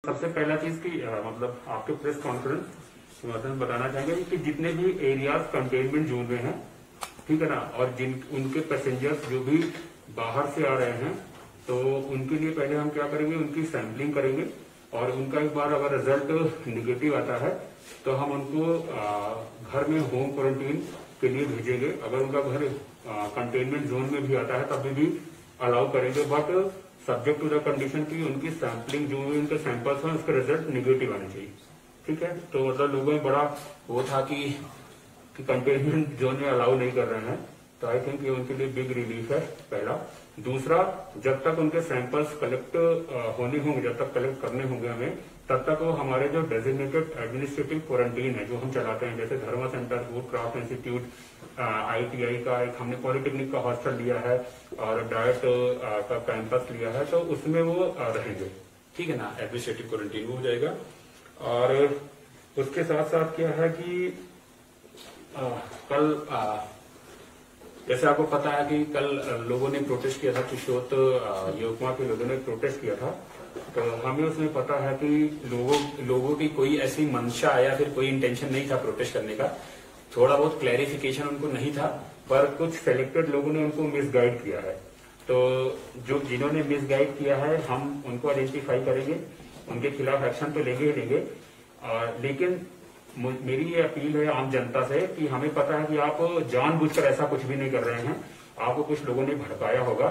सबसे पहला चीज की मतलब आपके प्रेस कॉन्फ्रेंस में बताना चाहेंगे कि जितने भी एरियाज कंटेनमेंट जोन में हैं, ठीक है ना, और जिन उनके पैसेंजर्स जो भी बाहर से आ रहे हैं, तो उनके लिए पहले हम क्या करेंगे, उनकी सैंपलिंग करेंगे और उनका एक बार अगर रिजल्ट निगेटिव आता है तो हम उनको घर में होम क्वारंटीन के लिए भेजेंगे। अगर उनका घर कंटेनमेंट जोन में भी आता है तब भी अलाउ करेंगे, but subject to the condition की उनकी सैंपलिंग जो भी उनके सैंपल्स हैं उसका रिजल्ट निगेटिव आने चाहिए। ठीक है, तो मतलब लोगों में बड़ा वो था कि कंटेनमेंट जोन में अलाउ नहीं कर रहे हैं, तो आई थिंक ये उनके लिए बिग रिलीफ है पहला। दूसरा, जब तक उनके सैंपल्स कलेक्ट होने होंगे, जब तक कलेक्ट करने होंगे हमें, तब तक वो हमारे जो डेजिग्नेटेड एडमिनिस्ट्रेटिव क्वारंटीन है जो हम चलाते हैं, जैसे Dharma centre, food craft institute, ITI का एक हमने पॉलिटेक्निक का हॉस्टल लिया है और डायट का कैंपस लिया है, तो उसमें वो रहेंगे। ठीक है ना, एडमिनिस्ट्रेटिव क्वारंटीन वो हो जाएगा। और उसके साथ साथ क्या है कि कल जैसे आपको पता है कि कल लोगों ने प्रोटेस्ट किया था, किशोर योगमा के लोगों ने प्रोटेस्ट किया था, तो हमें उसमें पता है कि लोगों की कोई ऐसी मंशा या फिर कोई इंटेंशन नहीं था प्रोटेस्ट करने का। थोड़ा बहुत क्लैरिफिकेशन उनको नहीं था, पर कुछ सेलेक्टेड लोगों ने उनको मिसगाइड किया है। तो जो जिन्होंने मिसगाइड किया है हम उनको आइडेंटिफाई करेंगे, उनके खिलाफ एक्शन तो लेंगे ही लेंगे। लेकिन मेरी ये अपील है आम जनता से कि हमें पता है कि आप जानबूझकर ऐसा कुछ भी नहीं कर रहे हैं, आपको कुछ लोगों ने भड़काया होगा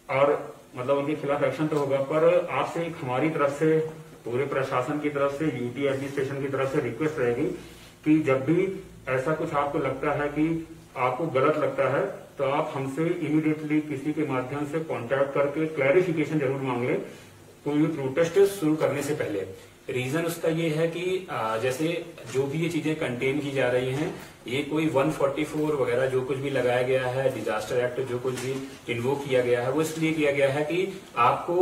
और मतलब उनके खिलाफ एक्शन तो होगा, पर आपसे एक हमारी तरफ से, पूरे प्रशासन की तरफ से, यूटी एडमिनिस्ट्रेशन की तरफ से रिक्वेस्ट रहेगी कि जब भी ऐसा कुछ आपको लगता है कि आपको गलत लगता है तो आप हमसे इमीडिएटली किसी के माध्यम से कांटेक्ट करके क्लैरिफिकेशन जरूर मांग लें कोई प्रोटेस्ट शुरू करने से पहले। रीजन उसका ये है कि जैसे जो भी ये चीजें कंटेन की जा रही हैं, ये कोई 144 वगैरह जो कुछ भी लगाया गया है, डिजास्टर एक्ट जो कुछ भी इन्वोक किया गया है, वो इसलिए किया गया है कि आपको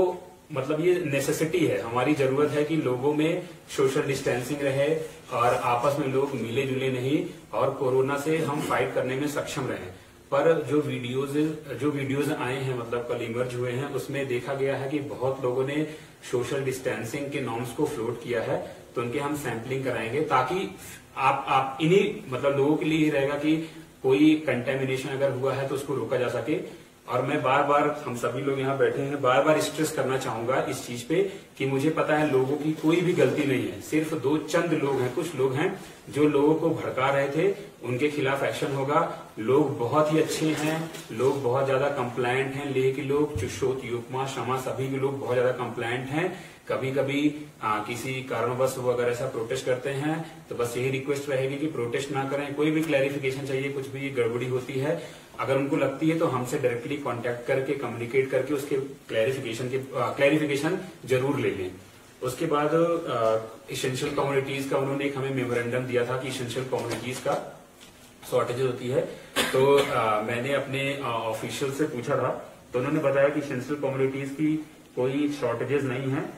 मतलब ये नेसेसिटी है, हमारी जरूरत है कि लोगों में सोशल डिस्टेंसिंग रहे और आपस में लोग मिले जुले नहीं और कोरोना से हम फाइट करने में सक्षम रहें। पर जो वीडियोज आए हैं, मतलब कल इमर्ज हुए हैं, उसमें देखा गया है कि बहुत लोगों ने सोशल डिस्टेंसिंग के नॉर्म्स को फ्लोट किया है, तो उनके हम सैंपलिंग कराएंगे ताकि आप इन्हीं मतलब लोगों के लिए ही रहेगा कि कोई कंटेमिनेशन अगर हुआ है तो उसको रोका जा सके। और मैं बार बार, हम सभी लोग यहाँ बैठे हैं, बार बार स्ट्रेस करना चाहूंगा इस चीज पे कि मुझे पता है लोगों की कोई भी गलती नहीं है, सिर्फ दो चंद लोग हैं, कुछ लोग हैं जो लोगों को भड़का रहे थे, उनके खिलाफ एक्शन होगा। लोग बहुत ही अच्छे हैं, लोग बहुत ज्यादा कंप्लायंट हैं, लेह के लोग, चुशोत, युकमा, शमा, सभी के लोग बहुत ज्यादा कंप्लायंट हैं। कभी कभी किसी कारणवश वो अगर ऐसा प्रोटेस्ट करते हैं तो बस यही रिक्वेस्ट रहेगी कि प्रोटेस्ट ना करें। कोई भी क्लैरिफिकेशन चाहिए, कुछ भी गड़बड़ी होती है, अगर उनको लगती है तो हमसे डायरेक्टली कांटेक्ट करके, कम्युनिकेट करके उसके क्लैरिफिकेशन जरूर ले लें। उसके बाद इसेंशियल कम्युनिटीज का उन्होंने एक हमें मेमोरेंडम दिया था कि इसेंशियल कम्युनिटीज का शॉर्टेज होती है, तो मैंने अपने ऑफिशियल से पूछा था, तो उन्होंने बताया कि इसेंशियल कम्युनिटीज की कोई शॉर्टेजेस नहीं है।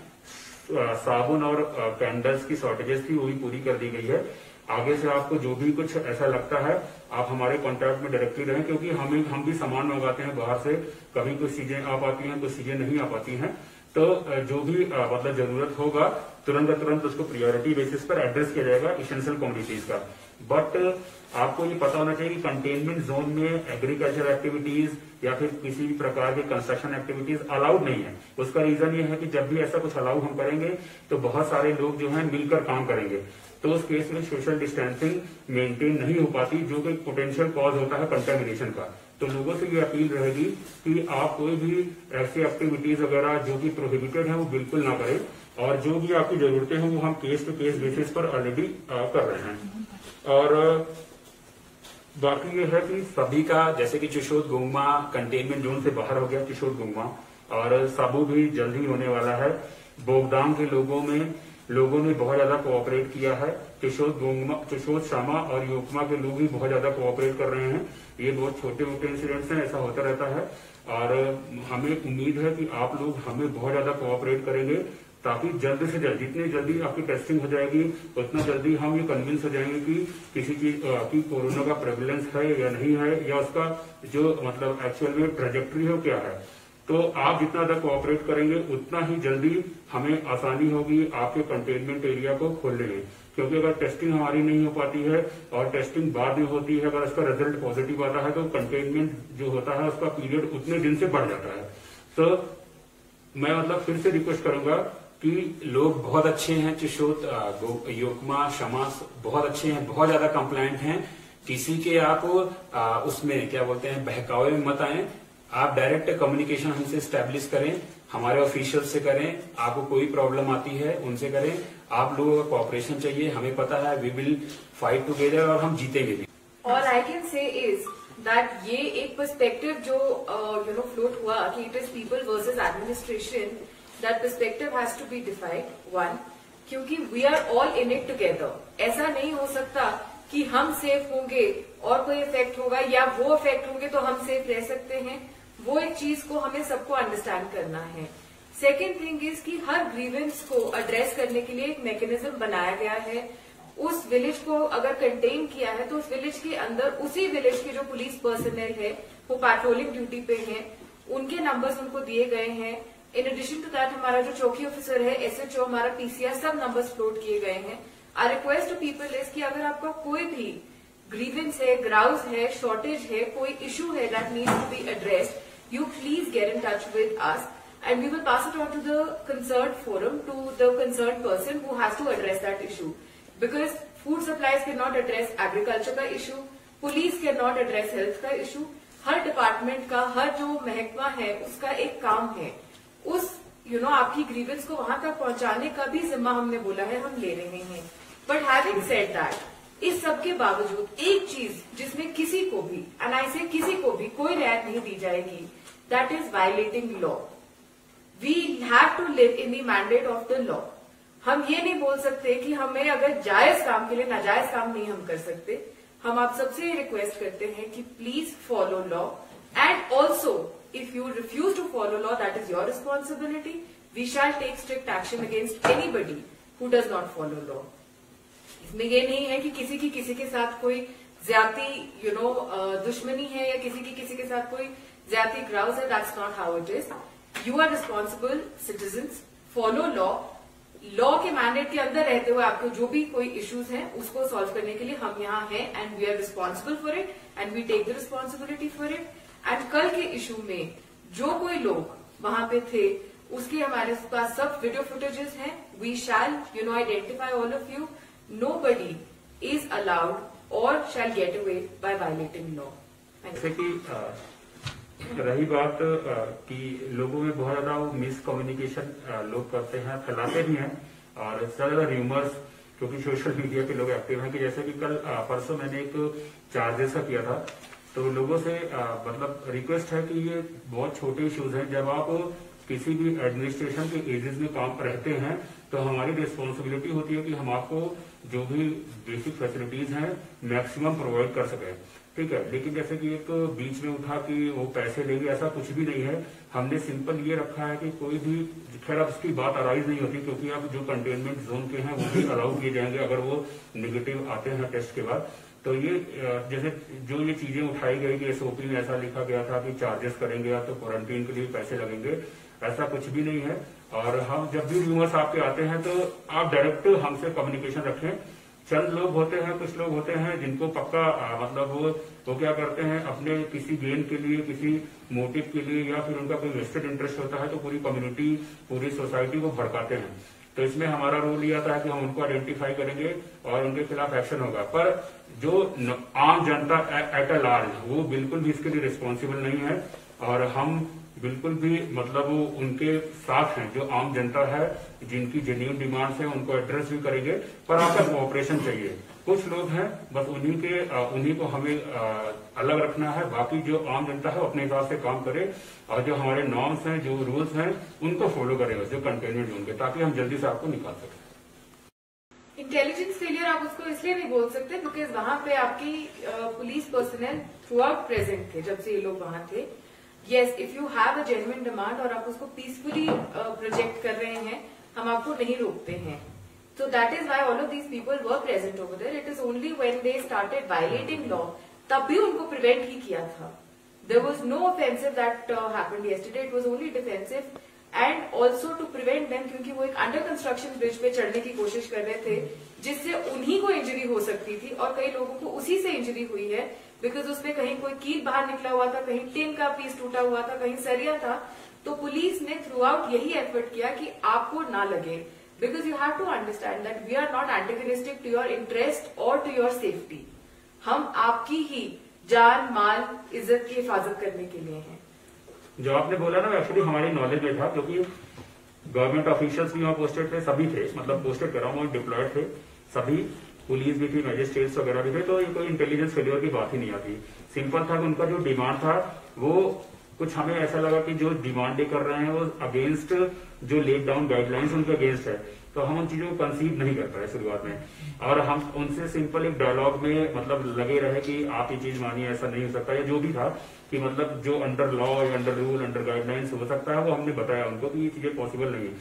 साबुन और कैंडल्स की शॉर्टेजेस थी, वो भी पूरी कर दी गई है। आगे से आपको जो भी कुछ ऐसा लगता है आप हमारे कांटेक्ट में डायरेक्टली रहें, क्योंकि हम भी सामान मंगाते हैं बाहर से, कभी कुछ चीजें आ पाती हैं, कुछ चीजें नहीं आ पाती हैं, तो जो भी मतलब जरूरत होगा तुरंत उसको प्रायोरिटी बेसिस पर एड्रेस किया जाएगा इसेंशियल कम्युनिटीज का। बट आपको ये पता होना चाहिए कि कंटेनमेंट जोन में एग्रीकल्चर एक्टिविटीज या फिर किसी भी प्रकार की कंस्ट्रक्शन एक्टिविटीज अलाउड नहीं है। उसका रीजन ये है कि जब भी ऐसा कुछ अलाउ हम करेंगे तो बहुत सारे लोग जो है मिलकर काम करेंगे, तो उस केस में सोशल डिस्टेंसिंग मेंटेन नहीं हो पाती, जो कि पोटेंशियल कॉज होता है कंटेमिनेशन का। तो लोगों से ये अपील रहेगी कि आप कोई भी ऐसी एक्टिविटीज वगैरह जो कि प्रोहिबिटेड है वो बिल्कुल ना करें, और जो भी आपकी जरूरतें हैं वो हम केस टू केस बेसिस पर ऑलरेडी कर रहे हैं। और बाकी ये है कि सभी का, जैसे कि चुशोत गोंगमा कंटेनमेंट जोन से बाहर हो गया, चुशोत गोंगमा, और साबू भी जल्द ही होने वाला है। बोगदाम के लोगों ने बहुत ज्यादा कोऑपरेट किया है। चुशोत, शामा और योकमा के लोग भी बहुत ज्यादा कोऑपरेट कर रहे हैं। ये बहुत छोटे मोटे इंसिडेंट्स हैं, ऐसा होता रहता है, और हमें उम्मीद है कि आप लोग हमें बहुत ज्यादा कोऑपरेट करेंगे ताकि जल्द से जल्द, जितनी जल्दी आपकी टेस्टिंग हो जाएगी उतना जल्दी हम ये कन्विंस हो जाएंगे कि किसी चीज की कोरोना का प्रेवलेंस है या नहीं है, या उसका जो मतलब एक्चुअल में ट्रेजेक्ट्री है क्या है। तो आप जितना ज्यादा कोऑपरेट करेंगे उतना ही जल्दी हमें आसानी होगी आपके कंटेनमेंट एरिया को खोलने में, क्योंकि अगर टेस्टिंग हमारी नहीं हो पाती है और टेस्टिंग बाद में होती है, अगर उसका रिजल्ट पॉजिटिव आता है तो कंटेनमेंट जो होता है उसका पीरियड उतने दिन से बढ़ जाता है। तो मैं मतलब फिर से रिक्वेस्ट करूंगा कि लोग बहुत अच्छे हैं, चिशोत, योकमा, शमास बहुत अच्छे हैं, बहुत ज्यादा कंप्लायंट हैं। किसी के आप उसमें क्या बोलते हैं बहकावे में मत आए। आप डायरेक्ट कम्युनिकेशन हमसे स्टैब्लिश करें, हमारे ऑफिशियल से करें। आपको कोई प्रॉब्लम आती है उनसे करें। आप लोगों का कोऑपरेशन चाहिए, हमें पता है वी विल फाइट टुगेदर और हम जीतेंगे भी। All I can say is that ये एक पर्सपेक्टिव जो फ्लोट हुआ कि it is people versus administration, that perspective has to be defined. One, क्योंकि we are all in it together. ऐसा नहीं हो सकता कि हम सेफ होंगे और कोई इफेक्ट होगा या वो इफेक्ट होंगे तो हम सेफ रह सकते हैं। वो एक चीज को हमें सबको अंडरस्टैंड करना है। सेकेंड थिंग इज कि हर ग्रीवेंस को एड्रेस करने के लिए एक मैकेनिज्म बनाया गया है। उस विलेज को अगर कंटेन किया है तो उस विलेज के अंदर उसी विलेज के जो पुलिस पर्सनल है वो पेट्रोलिंग ड्यूटी पे हैं, उनके नंबर्स उनको दिए गए हैं। इन एडिशन टू दैट हमारा जो चौकी ऑफिसर है, एसएचओ, हमारा पीसीआर, सब नंबर्स फ्लोट किए गए हैं। I request to people is कि अगर आपका कोई भी ग्रीवेंस है, ग्राउज है, शॉर्टेज है, कोई इशू है that needs to be addressed, you please get in touch with us and we will pass it on to the concerned forum, to the concerned person who has to address that issue. Because food supplies cannot address agriculture का issue, police cannot address health का issue. हर department का, हर जो महकमा है उसका एक काम है। उस आपकी ग्रीवेंस को वहां तक पहुंचाने का भी जिम्मा हमने बोला है, हम ले रहे हैं। बट हैविंग सेड दैट, इस सब के बावजूद एक चीज जिसमें किसी को भी, एंड आई से किसी को भी, कोई रियायत नहीं दी जाएगी, that is violating law. We have to live in the mandate of the law. हम ये नहीं बोल सकते कि हमें अगर जायज काम के लिए नाजायज काम नहीं हम कर सकते। हम आप सबसे रिक्वेस्ट करते हैं कि please follow law, and also if you refuse to follow law that is your responsibility. We shall take strict action against anybody who does not follow law. इसमें ये नहीं है कि किसी के साथ कोई ज्यादती दुश्मनी है या किसी के साथ कोई ज्यादा ग्राउज है। That's not how it is. You are responsible citizens, follow law. Law के मैंडेट के अंदर रहते हुए आपको जो भी कोई इश्यूज हैं उसको सॉल्व करने के लिए हम यहाँ हैं, and we are responsible for it and we take the responsibility for it. And कल के इशू में जो कोई लोग वहां पे थे उसके हमारे पास सब वीडियो फुटेजेस हैं। We shall identify all of you. Nobody is allowed और shall get away by violating law. जैसे कि रही बात कि लोगों में बहुत ज्यादा मिसकम्युनिकेशन लोग करते हैं, फैलाते भी हैं, और ज्यादा र्यूमर्स, क्योंकि सोशल मीडिया पे लोग एक्टिव हैं। कि जैसे कि कल परसों मैंने एक चार्जेस का किया था, तो लोगों से मतलब रिक्वेस्ट है कि ये बहुत छोटे इश्यूज हैं। जब आप किसी भी एडमिनिस्ट्रेशन के एजेंस में काम रहते हैं तो हमारी रिस्पॉन्सिबिलिटी होती है कि हम आपको जो भी बेसिक फैसिलिटीज हैं मैक्सिमम प्रोवाइड कर सकें, ठीक है। लेकिन जैसे कि एक बीच में उठा कि वो पैसे लेंगे, ऐसा कुछ भी नहीं है। हमने सिंपल ये रखा है कि कोई भी, खैर अब उसकी बात अराइज नहीं होती क्योंकि अब जो कंटेनमेंट जोन के हैं वो भी अलाउ किए जाएंगे अगर वो निगेटिव आते हैं टेस्ट के बाद। तो ये जैसे जो ये चीजें उठाई गई कि एसओपी में ऐसा लिखा गया था कि चार्जेस करेंगे या तो क्वारंटीन के लिए पैसे लगेंगे, ऐसा कुछ भी नहीं है। और हम जब भी रूमर्स आपके आते हैं तो आप डायरेक्ट हमसे कम्युनिकेशन रखें। चंद लोग होते हैं, कुछ लोग होते हैं जिनको पक्का मतलब वो क्या करते हैं, अपने किसी गेन के लिए, किसी मोटिव के लिए, या फिर उनका कोई वेस्टेड इंटरेस्ट होता है तो पूरी कम्युनिटी, पूरी सोसाइटी को भड़काते हैं। तो इसमें हमारा रोल ये आता है कि हम उनको आइडेंटिफाई करेंगे और उनके खिलाफ एक्शन होगा। पर जो आम जनता एट अ लार्ज वो बिल्कुल भी इसके लिए रिस्पॉन्सिबल नहीं है, और हम बिल्कुल भी मतलब उनके साथ हैं। जो आम जनता है जिनकी जेन्युइन डिमांड्स हैं उनको एड्रेस भी करेंगे, पर आपका कोऑपरेशन चाहिए। कुछ लोग हैं बस उन्हीं को हमें अलग रखना है, बाकी जो आम जनता है अपने हिसाब से काम करे और जो हमारे नॉर्म्स हैं, जो रूल्स हैं उनको फॉलो करेगा, जो कंटेनमेंट जोन के, ताकि हम जल्दी से आपको निकाल सकें। इंटेलिजेंस फेलियर आप उसको इसलिए नहीं बोल सकते बिकॉज वहां पे आपकी police personal through out present थे जब से ये लोग वहां थे। Yes, if you have a genuine demand और आप उसको पीसफुली प्रोजेक्ट कर रहे हैं, हम आपको नहीं रोकते हैं। So that is why all of these people were present over there. It is only when they started violating law, तब भी उनको प्रिवेंट ही किया था। There was no offensive that happened yesterday. It was only defensive. And also to prevent them, क्योंकि वो एक under construction bridge पे चढ़ने की कोशिश कर रहे थे, जिससे उन्हीं को इंजरी हो सकती थी और कई लोगों को उसी से इंजरी हुई है, बिकॉज उसमें कहीं कोई कील बाहर निकला हुआ था, कहीं टिन का पीस टूटा हुआ था, कहीं सरिया था. तो पुलिस ने थ्रू आउट यही एफर्ट किया कि आपको ना लगे, because you have to understand that we are not antagonistic to your interest और टू योर सेफ्टी. हम आपकी ही जान, माल, इज्जत की हिफाजत करने के लिए हैं. जो आपने बोला ना, एक्चुअली हमारी नॉलेज में था, क्योंकि गवर्नमेंट ऑफिशियल्स भी वहाँ पोस्टेड थे, सभी थे, मतलब पोस्टेड कर रहा हूँ, डिप्लॉयड थे सभी, पुलिस भी थी, मजिस्ट्रेट्स वगैरह भी थे. तो ये कोई इंटेलिजेंस फेलियर की बात ही नहीं आती. सिंपल था कि उनका जो डिमांड था वो कुछ हमें ऐसा लगा कि जो डिमांड कर रहे हैं वो अगेंस्ट जो लेड डाउन गाइडलाइंस उनके अगेंस्ट है. तो हम उन चीजों को कंसीव नहीं कर पाए शुरुआत में, और हम उनसे सिंपल एक डायलॉग में मतलब लगे रहे कि आप ये चीज मानिए, ऐसा नहीं हो सकता, या जो भी था कि मतलब जो under law, under rule, under guidelines हो सकता है वो हमने बताया उनको कि ये चीजें पॉसिबल नहीं है.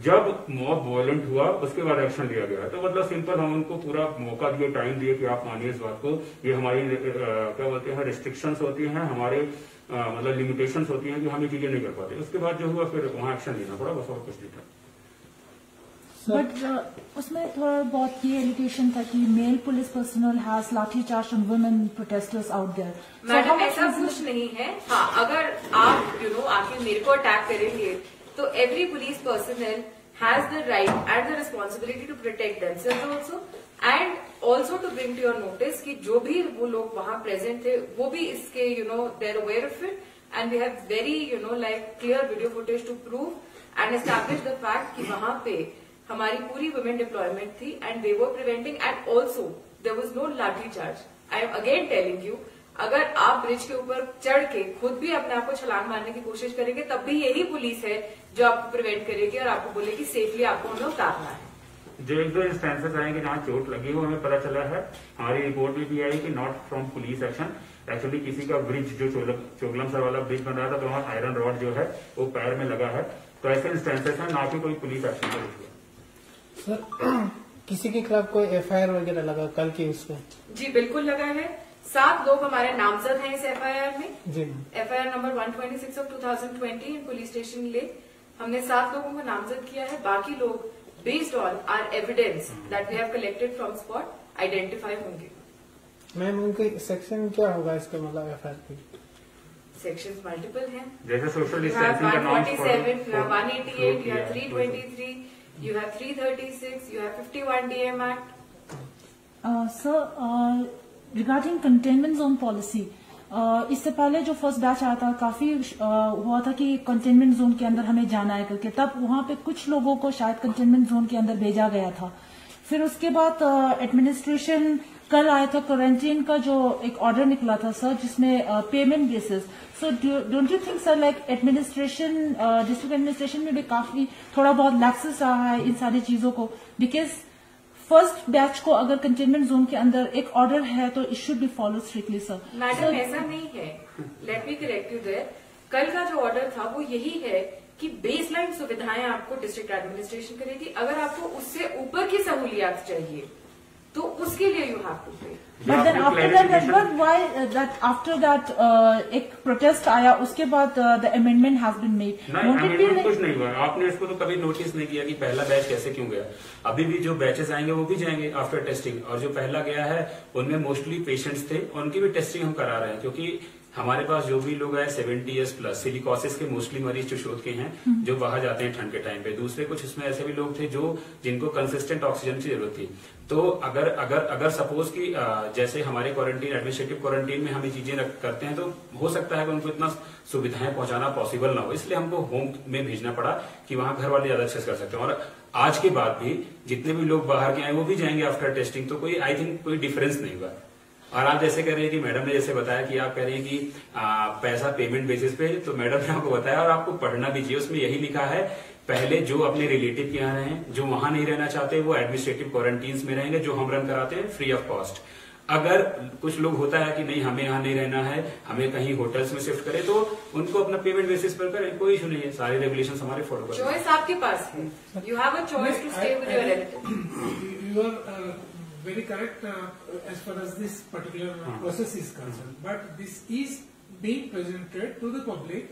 जब मॉब वायलेंट हुआ उसके बाद एक्शन लिया गया. तो मतलब सिंपल हम उनको पूरा मौका दिए, टाइम दिए कि आप मानिए इस बात को, ये हमारी क्या बोलते हैं रिस्ट्रिक्शंस होती हैं, हमारे मतलब लिमिटेशंस होती हैं कि हम ये चीजें नहीं कर पाते. उसके बाद जो हुआ फिर वहां एक्शन लेना पड़ा, बस और कुछ नहीं था. बट उसमें थोड़ा बहुत ये एलिगेशन था कि male police personal has lathi charge on women protesters out there. Madam ऐसा कुछ नहीं है. हाँ, अगर आप आके मेरे को अटैक करेंगे तो every police personal has the right and the responsibility to protect themselves also, and also to bring to your notice कि जो भी वो लोग वहां प्रेजेंट थे वो भी इसके they are aware of it, and we have very like clear video footage to prove and establish the fact कि वहां पे हमारी पूरी वुमेन डिप्लॉयमेंट थी, and they were preventing, and also there was no lathi charge. I am again telling you, अगर आप bridge के ऊपर चढ़ के खुद भी अपने आप को छलांग मारने की कोशिश करेंगे तब भी यही पुलिस है जो आपको प्रिवेंट करेगी और आपको बोलेगी सेफली आपको हमें उतारना है. जो एक दो इंस्टेंसेस आएंगे जहाँ चोट लगी वो हमें पता चला है. हमारी रिपोर्ट में भी आई कि not from police action, actually किसी का ब्रिज जो चोगलम सर वाला ब्रिज बन रहा था तो वहाँ आयरन रॉड जो है वो पैर में लगा है. तो ऐसे इंस्टेंसेस है, ना कि कोई पुलिस एक्शन का इशू. सर किसी के खिलाफ कोई एफआईआर वगैरह लगा कल की उसमें? जी बिल्कुल लगा है. 7 लोग हमारे नामजद हैं इस एफआईआर में. जी. FIR number 126 of 2020 in police station ले हमने 7 लोगों को नामजद किया है. बाकी लोग based on our evidence that we have collected from spot identify होंगे. मैम उनके सेक्शन क्या होगा इसका, मतलब एफआईआर की सेक्शंस मल्टीपल हैं. जैसे सोशल You have डिस्टेंसिंग का norms 147, you have 188, you have 323, you have 336, you have 51 DM Act. Sir regarding containment zone policy, इससे पहले जो फर्स्ट बैच आया था काफी हुआ था कि कंटेनमेंट जोन के अंदर हमें जाना है करके, तब वहां पे कुछ लोगों को शायद कंटेनमेंट जोन के अंदर भेजा गया था. फिर उसके बाद एडमिनिस्ट्रेशन कल आया था, क्वारंटीन का जो एक ऑर्डर निकला था सर, जिसमें payment basis. So don't you think sir like administration, district administration में भी काफी थोड़ा बहुत लैक्सेस रहा है इन सारी चीजों को, बिकॉज फर्स्ट बैच को अगर कंटेनमेंट जोन के अंदर एक ऑर्डर है तो it should be follow strictly. Sir madam ऐसा नहीं है, let me correct you there. कल का जो ऑर्डर था वो यही है कि बेसलाइन सुविधाएं आपको डिस्ट्रिक्ट एडमिनिस्ट्रेशन करेगी. अगर आपको उससे ऊपर की सहूलियात चाहिए तो उसके लिए you have to pay. But then after that why that after that एक प्रोटेस्ट आया, उसके बाद the amendment has been made. कुछ नहीं हुआ. आपने इसको तो कभी नोटिस नहीं किया कि पहला बैच कैसे क्यों गया. अभी भी जो बैचेस आएंगे वो भी जाएंगे आफ्टर टेस्टिंग, और जो पहला गया है उनमें मोस्टली पेशेंट्स थे, उनकी भी टेस्टिंग हम करा रहे हैं. क्योंकि हमारे पास जो भी लोग हैं 70 ईयर्स प्लस सिलिकोसिस के मोस्टली मरीज चुशोत के हैं जो बाहर जाते हैं ठंड के टाइम पे. दूसरे कुछ इसमें ऐसे भी लोग थे जो जिनको कंसिस्टेंट ऑक्सीजन की जरूरत थी. तो अगर सपोज कि जैसे हमारे क्वारंटीन एडमिनिस्ट्रेटिव क्वारंटीन में हम ये चीजें करते हैं तो हो सकता है कि उनको इतना सुविधाएं पहुंचाना पॉसिबल ना हो, इसलिए हमको होम में भेजना पड़ा कि वहां घर वाले ज्यादा अच्छे से कर सकते हैं. और आज के बाद भी जितने भी लोग बाहर के आए वो भी जाएंगे आफ्टर टेस्टिंग. तो कोई आई थिंक कोई डिफरेंस नहीं हुआ. और आप जैसे कह रहे हैं कि मैडम ने जैसे बताया कि आप कह रहे हैं कि पैसा पेमेंट बेसिस पे, तो मैडम ने आपको बताया और आपको पढ़ना भी चाहिए. उसमें यही लिखा है पहले जो अपने रिलेटिव के यहाँ रहे, जो वहां नहीं रहना चाहते वो एडमिनिस्ट्रेटिव क्वारंटीन में रहेंगे, जो हम रन कराते हैं फ्री ऑफ कॉस्ट. अगर कुछ लोग होता है कि नहीं हमें यहाँ नहीं रहना है, हमें कहीं होटल्स में शिफ्ट करें, तो उनको अपना पेमेंट बेसिस पर करें, कोई इशू नहीं है. सारे रेगुलेशन हमारे फॉलो करें. चॉइस आपके पास है. You have a choice to stay with your relative. You are very correct as far as this particular process is concerned. But this is being presented to the public.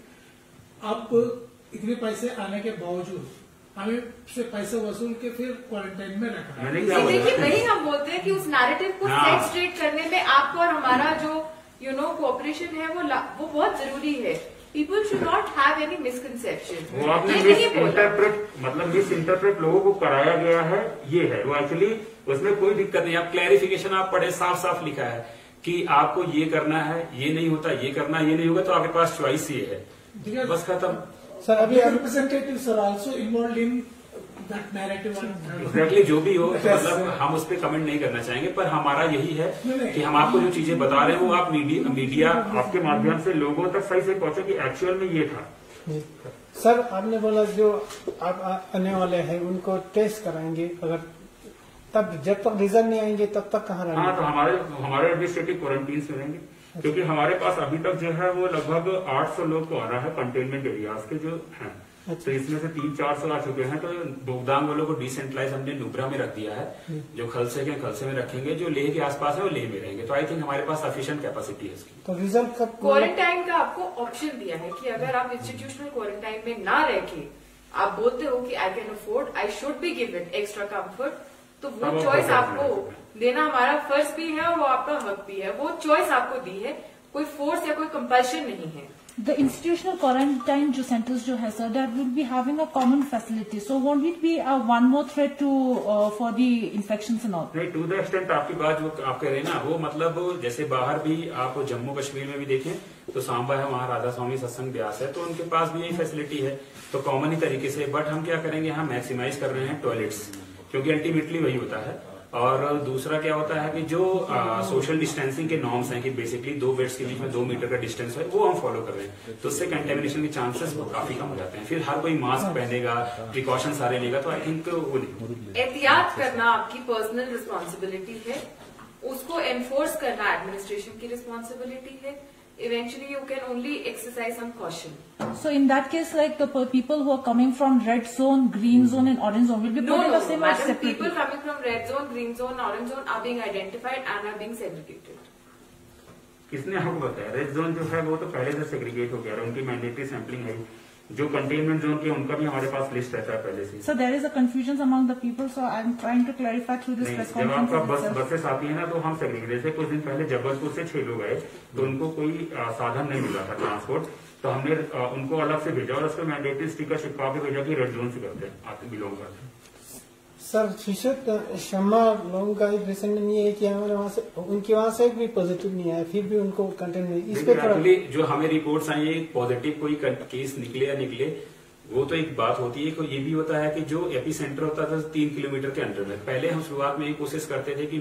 अब इतने पैसे आने के बावजूद हमें से पैसे वसूल के फिर क्वारंटाइन में रखना है। देखिए वही हम बोलते हैं कि उस नैरेटिव को सेट स्ट्रेट करने में आपका और हमारा जो कोऑपरेशन है वो बहुत जरूरी है। People should not have any misconception. वो आपने मिस इंटरप्रेट लोगों को कराया गया है, ये है वो एक्चुअली उसमें कोई दिक्कत नहीं। आप क्लैरिफिकेशन आप पढ़े, साफ साफ लिखा है कि आपको ये करना है, ये नहीं होता, ये करना, ये नहीं होगा, तो आपके पास चॉइस ये है, बस खत्म। सर अभी representatives are also involved in that narrative. Exactly जो भी हो, मतलब हम उस पर कमेंट नहीं करना चाहेंगे, पर हमारा यही है कि हम आपको जो चीजें बता रहे हैं वो आप मीडिया आपके माध्यम से लोगों तक सही से पहुंचे कि एक्चुअल में ये था। सर आपने बोला जो आप आने वाले हैं उनको टेस्ट कराएंगे, अगर तब जब तक रिजल्ट नहीं आएंगे तब तक कहाँ रहेंगे? हाँ, तो हमारे एडमिनिस्ट्रेटिव क्वारंटीन में रहेंगे, क्योंकि हमारे पास अभी तक जो है वो लगभग 800 लोग को आ रहा है कंटेनमेंट एरियाज के जो हैं। तो इसमें से 300-400 आ चुके हैं। तो बोगदान वालों को डिसेंट्रलाइज हमने नुब्रा में रख दिया है, जो खलसे के खलसे में रखेंगे, जो लेह के आसपास है वो लेह में रहेंगे। तो आई थिंक हमारे पास सफिशिएंट कैपेसिटी है इसकी। तो रिजल्ट कब? क्वारंटाइन का आपको ऑप्शन दिया है कि अगर आप इंस्टीट्यूशनल क्वारंटाइन में ना रह के आप बोलते हो कि I can afford, I should be given extra comfort, तो वो चॉइस आपको देना हमारा फर्ज भी है और वो आपका हक भी है। वो चॉइस आपको दी है, कोई फोर्स या कोई कंपल्शन नहीं है। The institutional quarantine जो centers जो है sir, that will be having a common facility. So won't it be one more threat to for the infections and all? नहीं, to the extent आपकी बात जो आप कह रहे हैं ना, वो मतलब जैसे बाहर भी आप जम्मू कश्मीर में भी देखें तो सांबा है, वहाँ राधा स्वामी सत्संग ब्यास है, तो उनके पास भी यही फैसिलिटी है, तो कॉमन ही तरीके से। बट हम क्या करेंगे, हम मैक्सिमाइज कर रहे हैं टॉयलेट्स, क्योंकि अल्टीमेटली वही होता है। और दूसरा क्या होता है कि जो सोशल डिस्टेंसिंग के नॉर्म्स हैं कि बेसिकली 2 बेड्स के बीच में 2 मीटर का डिस्टेंस है, वो हम फॉलो कर रहे हैं, तो उससे कंटेमिनेशन के चांसेस काफी कम हो जाते हैं। फिर हर कोई मास्क पहनेगा, प्रिकॉशन सारे लेगा, तो आई थिंक वो नहीं। एहतियात करना आपकी पर्सनल रिस्पॉन्सिबिलिटी है, उसको एनफोर्स करना एडमिनिस्ट्रेशन की रिस्पॉन्सिबिलिटी है। Eventually you can only exercise some caution. So in that case, like the people who are coming from red zone, green zone and orange zone will be put in the same or separately? People coming from red zone, green zone, orange zone are being identified and are being segregated. किसने आपको बताया? Red zone जो है वो तो पहले से segregate हो गया है, उनकी मैंडेटरी सैंपलिंग है। जो कंटेनमेंट जोन के उनका भी हमारे पास लिस्ट रहता है पहले से। So there is a confusion among the people, so I am trying to clarify through this press conference. जब आपका बसेस आती है ना तो हम सेग्रीगेट, जैसे कुछ दिन पहले जबलपुर से 6 लोग आए तो उनको कोई साधन नहीं मिला था ट्रांसपोर्ट, तो हमने उनको अलग से भेजा और उसको मैंडेटरी स्टिकर चिपका के भेजा कि रेड जोन से करते हैं, बिलोंग करते हैं। सर शिशुत शर्मा लोगों का एक रीजन नहीं है कि हमारे वहाँ से उनके वहाँ से भी पॉजिटिव नहीं आया, फिर भी उनको कंटेनमेंट इस पे एक्चुअली जो हमें रिपोर्ट्स आई है पॉजिटिव कोई केस निकले या निकले, वो तो एक बात होती है। ये भी होता है कि जो एपी सेंटर होता था 3 किलोमीटर के अंडर में, पहले हम शुरुआत में ये कोशिश करते थे कि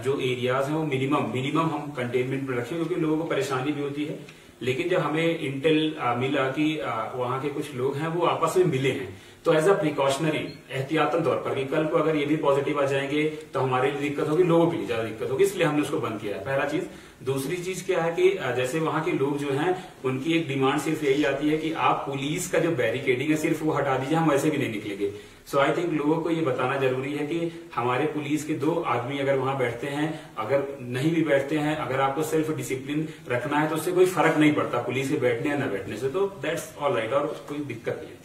जो एरियाज हैं वो मिनिमम हम कंटेनमेंट में रखें, क्योंकि लोगों को परेशानी भी होती है। लेकिन जब हमें इंटेल मिला कि वहाँ के कुछ लोग हैं वो आपस में मिले हैं, तो एज अ प्रिकॉशनरी एहतियातन तौर पर कि कल को अगर ये भी पॉजिटिव आ जाएंगे तो हमारे लिए दिक्कत होगी, लोगों के लिए ज्यादा दिक्कत होगी, इसलिए हमने उसको बंद किया है। पहला चीज। दूसरी चीज क्या है कि जैसे वहां के लोग जो हैं उनकी एक डिमांड सिर्फ यही आती है कि आप पुलिस का जो बैरिकेडिंग है सिर्फ वो हटा दीजिए, हम वैसे भी नहीं निकलेंगे। सो आई थिंक लोगों को ये बताना जरूरी है कि हमारे पुलिस के 2 आदमी अगर वहां बैठते हैं, अगर नहीं भी बैठते हैं, अगर आपको सेल्फ डिसिप्लिन रखना है तो उससे कोई फर्क नहीं पड़ता पुलिस से बैठने या न बैठने से, तो दैट्स ऑल राइट, और कोई दिक्कत नहीं है।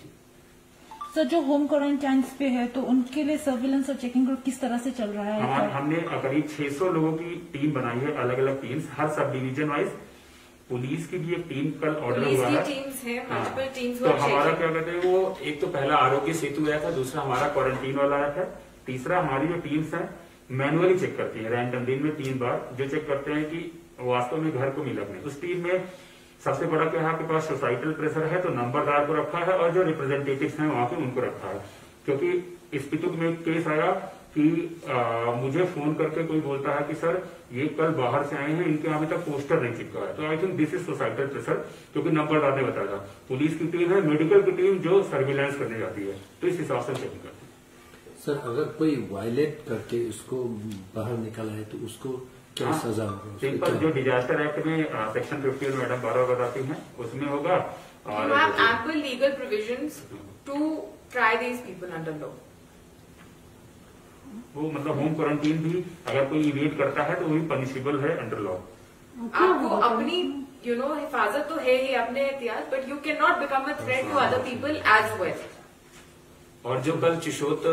सर जो होम क्वारंटाइन पे है तो उनके लिए सर्विलेंस और चेकिंग किस तरह से चल रहा है? हमने करीब 600 लोगों की टीम बनाई है, अलग अलग टीम्स, हर सब डिवीजन वाइज। पुलिस की भी एक टीम कल ऑर्डर हुआ है, तो हमारा क्या कहते हैं वो एक तो पहला आरोग्य सेतु आया था, दूसरा हमारा क्वारंटीन वाला आया था, तीसरा हमारी जो टीम्स है मैनुअली चेक करती है रैंडम दिन में 3 बार, जो चेक करते हैं कि वास्तव में घर को मिला नहीं। उस टीम में सबसे बड़ा क्या है, आपके पास सोसाइटल प्रेशर है तो नंबरदार को रखा है और जो रिप्रेजेंटेटिव्स हैं वहां के उनको रखा है। क्योंकि इस पितुक में एक केस आया कि मुझे फोन करके कोई बोलता है कि सर ये कल बाहर से आए हैं, इनके अभी तक पोस्टर नहीं चिपका है, तो I think this is societal pressure, क्योंकि नंबरदार ने बताया था। पुलिस की टीम है, मेडिकल की टीम जो सर्विलांस करने जाती है, तो इस हिसाब से चेकिंग करती है। सर अगर कोई वायलेट करके उसको बाहर निकाला है तो उसको क्या सजा होगा? सिंपल जो डिजास्टर एक्ट में सेक्शन 50 मैडम 12 बताती हैं उसमें होगा, और ample legal provisions to try these people under law. वो मतलब होम क्वारंटीन भी अगर कोई इवेट करता है तो वो भी पनिशेबल है अंडर लॉ। आपको अपनी हिफाजत तो है ही अपने एहतियात, but you can not become a threat to other people as well. और जो कल चिशोत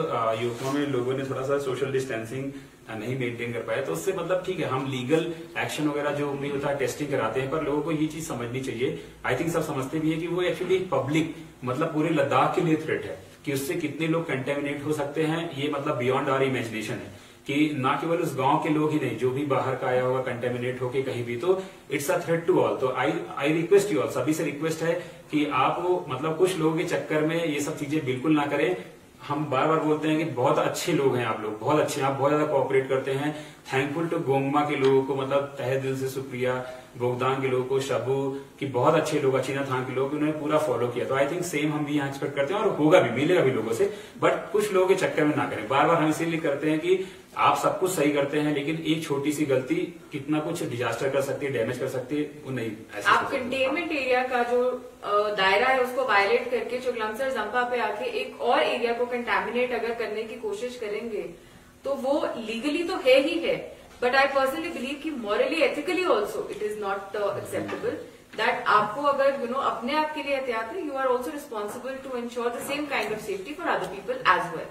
युवकों में लोगों ने थोड़ा सा सोशल डिस्टेंसिंग नहीं मेंटेन कर पाया, तो उससे मतलब ठीक है, हम लीगल एक्शन वगैरह जो भी होता है टेस्टिंग कराते हैं, पर लोगों को ये चीज समझनी चाहिए, आई थिंक सब समझते भी है कि वो एक्चुअली पब्लिक मतलब पूरे लद्दाख के लिए थ्रेट है, कि उससे कितने लोग कंटेमिनेट हो सकते हैं, ये मतलब बियॉन्ड आवर इमेजिनेशन है, कि ना केवल उस गांव के लोग ही नहीं, जो भी बाहर का आया होगा कंटेमिनेट होके कहीं भी, तो it's a threat to all. तो आई रिक्वेस्ट यू ऑल, सभी से रिक्वेस्ट है कि आप मतलब कुछ लोगों के चक्कर में ये सब चीजें बिल्कुल ना करें। हम बार बार बोलते हैं कि बहुत अच्छे लोग हैं आप लोग, बहुत अच्छे हैं, आप बहुत ज्यादा कोऑपरेट करते हैं। थैंकफुल टू गोंगमा के लोगों को, मतलब तहे दिल से शुक्रिया, गोगदान के लोगों को, शबू की बहुत अच्छे लोग, अचीना थान के लोग, उन्होंने पूरा फॉलो किया। तो आई थिंक सेम हम भी यहाँ एक्सपेक्ट करते हैं, और होगा भी, मिलेगा भी लोगों से, बट कुछ लोगों के चक्कर में ना करें। बार बार हम इसीलिए करते हैं कि आप सब कुछ सही करते हैं, लेकिन एक छोटी सी गलती कितना कुछ डिजास्टर कर सकती है, डैमेज कर सकती है, वो नहीं ऐसा। आप कंटेनमेंट एरिया का जो दायरा है उसको वायलेट करके चुगलमसर जंपा पे आके एक और एरिया को कंटेमिनेट अगर करने की कोशिश करेंगे, तो वो लीगली तो है ही है, बट आई पर्सनली बिलीव कि morally ethically also it is not acceptable that आपको अगर अपने आप के लिए एहतियात है, you are also responsible to ensure the same kind of safety for other people as well.